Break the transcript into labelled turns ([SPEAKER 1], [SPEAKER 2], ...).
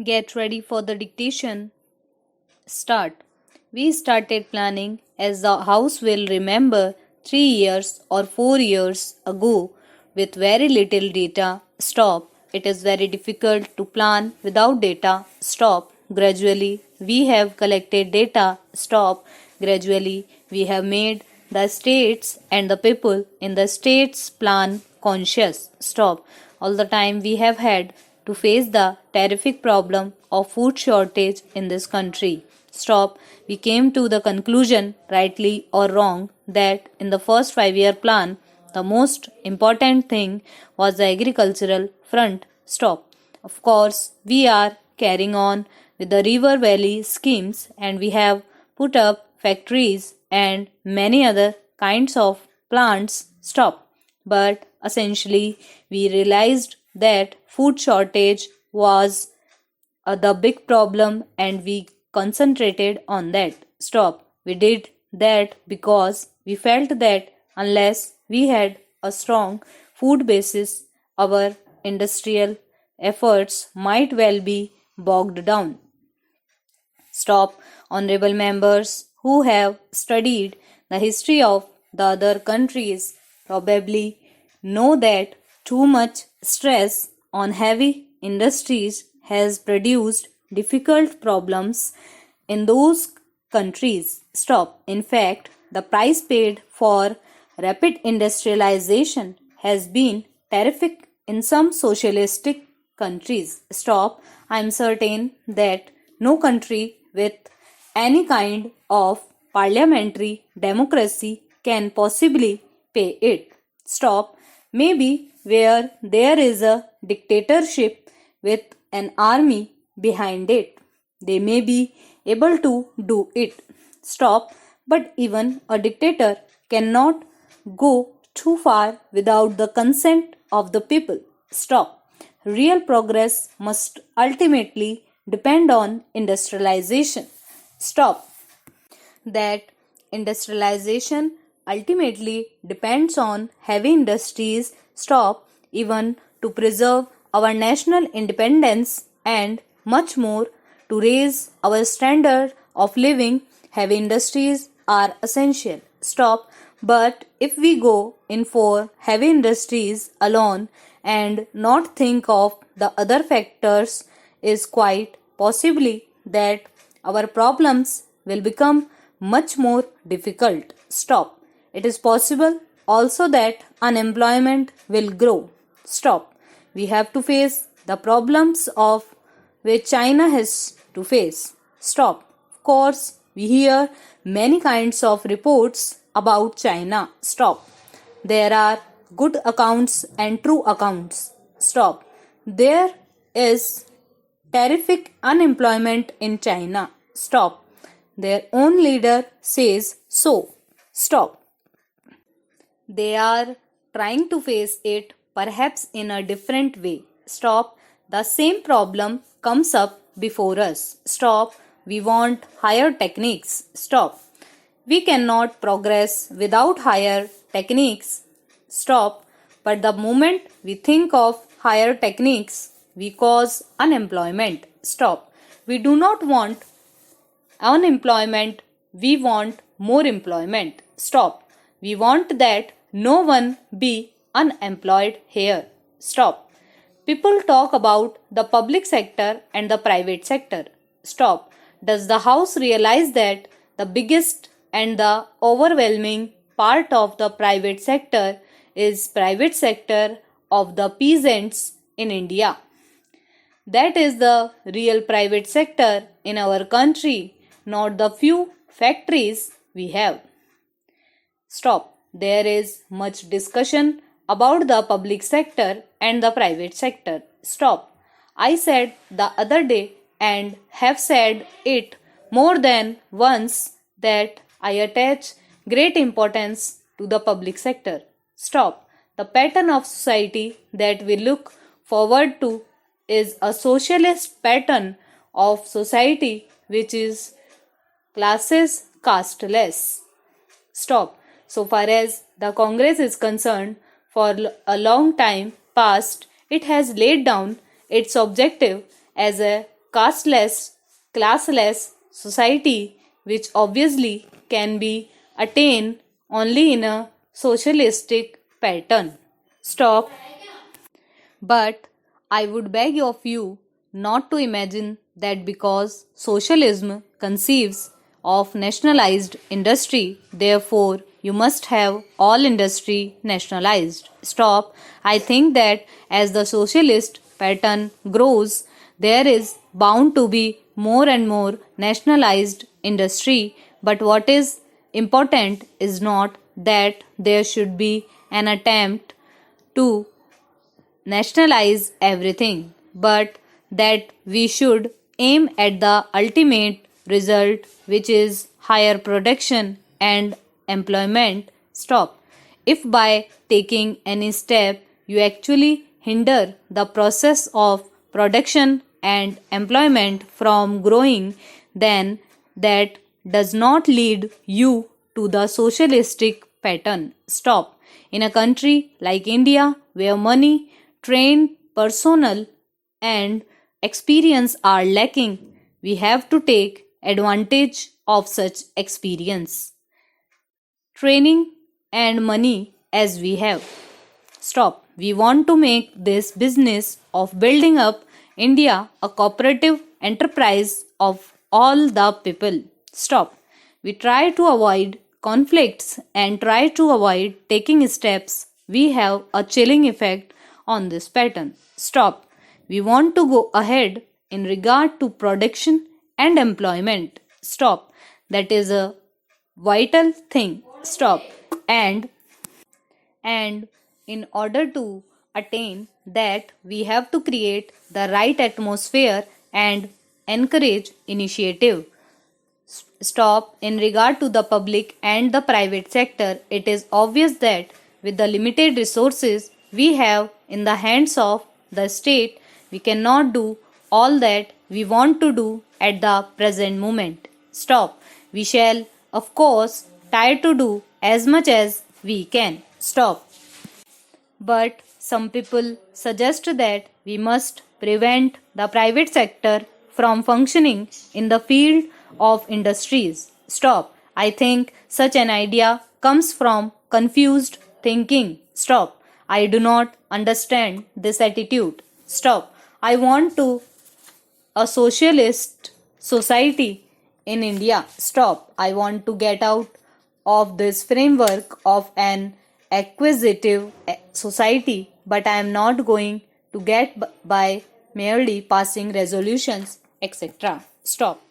[SPEAKER 1] Get ready for the dictation. Start. We started planning as the house will remember 3 years or 4 years ago with very little data. Stop. It is very difficult to plan without data. Stop. Gradually, we have collected data. Stop. Gradually, we have made the states and the people in the states plan conscious. Stop. All the time we have had to face the terrific problem of food shortage in this country. Stop. We came to the conclusion, rightly or wrong, that in the first 5-year plan, the most important thing was the agricultural front. Stop. Of course, we are carrying on with the river valley schemes and we have put up factories and many other kinds of plants. Stop. But essentially, we realized that food shortage was the big problem and we concentrated on that. Stop. We did that because we felt that unless we had a strong food basis, our industrial efforts might well be bogged down. Stop. Honorable members who have studied the history of the other countries probably know that too much stress on heavy industries has produced difficult problems in those countries. Stop. In fact, the price paid for rapid industrialization has been terrific in some socialistic countries. Stop. I am certain that no country with any kind of parliamentary democracy can possibly pay it. Stop. Maybe where there is a dictatorship with an army behind it, they may be able to do it. Stop. But even a dictator cannot go too far without the consent of the people. Stop. Real progress must ultimately depend on industrialization. Stop. That industrialization ultimately depends on heavy industries. Stop. Even to preserve our national independence and much more to raise our standard of living, heavy industries are essential. Stop. But if we go in for heavy industries alone and not think of the other factors, is quite possibly that our problems will become much more difficult. Stop. It is possible also that unemployment will grow. Stop. We have to face the problems of which China has to face. Stop. Of course, we hear many kinds of reports about China. Stop. There are good accounts and true accounts. Stop. There is terrific unemployment in China. Stop. Their own leader says so. Stop. They are trying to face it perhaps in a different way. Stop. The same problem comes up before us. Stop. We want higher techniques. Stop. We cannot progress without higher techniques. Stop. But the moment we think of higher techniques, we cause unemployment. Stop. We do not want unemployment, we want more employment. Stop. We want that no one be unemployed here. Stop. People talk about the public sector and the private sector. Stop. Does the House realize that the biggest and the overwhelming part of the private sector is private sector of the peasants in India? That is the real private sector in our country, not the few factories we have. Stop. There is much discussion about the public sector and the private sector. Stop. I said the other day and have said it more than once that I attach great importance to the public sector. Stop. The pattern of society that we look forward to is a socialist pattern of society which is classes casteless. Stop. So far as the Congress is concerned, for a long time past, it has laid down its objective as a casteless, classless society, which obviously can be attained only in a socialistic pattern. Stop. But I would beg of you not to imagine that because socialism conceives of nationalized industry, therefore you must have all industry nationalized. Stop. I think that as the socialist pattern grows, there is bound to be more and more nationalized industry. But what is important is not that there should be an attempt to nationalize everything, but that we should aim at the ultimate result, which is higher production and employment. Stop. If by taking any step you actually hinder the process of production and employment from growing, then that does not lead you to the socialistic pattern. Stop. In a country like India, where money, trained personnel, and experience are lacking, we have to take advantage of such experience, training, and money as we have. Stop. We want to make this business of building up India a cooperative enterprise of all the people. Stop. We try to avoid conflicts and try to avoid taking steps. We have a chilling effect on this pattern. Stop. We want to go ahead in regard to production and employment. Stop. That is a vital thing. Stop. And in order to attain that, we have to create the right atmosphere and encourage initiative. Stop. In regard to the public and the private sector, it is obvious that with the limited resources we have in the hands of the state, we cannot do all that we want to do at the present moment. Stop. We shall, of course, try to do as much as we can. Stop. But some people suggest that we must prevent the private sector from functioning in the field of industries. Stop. I think such an idea comes from confused thinking. Stop. I do not understand this attitude. Stop. I want to a socialist society in India. Stop. I want to get out of this framework of an acquisitive society, but I am not going to get by merely passing resolutions, etc. Stop.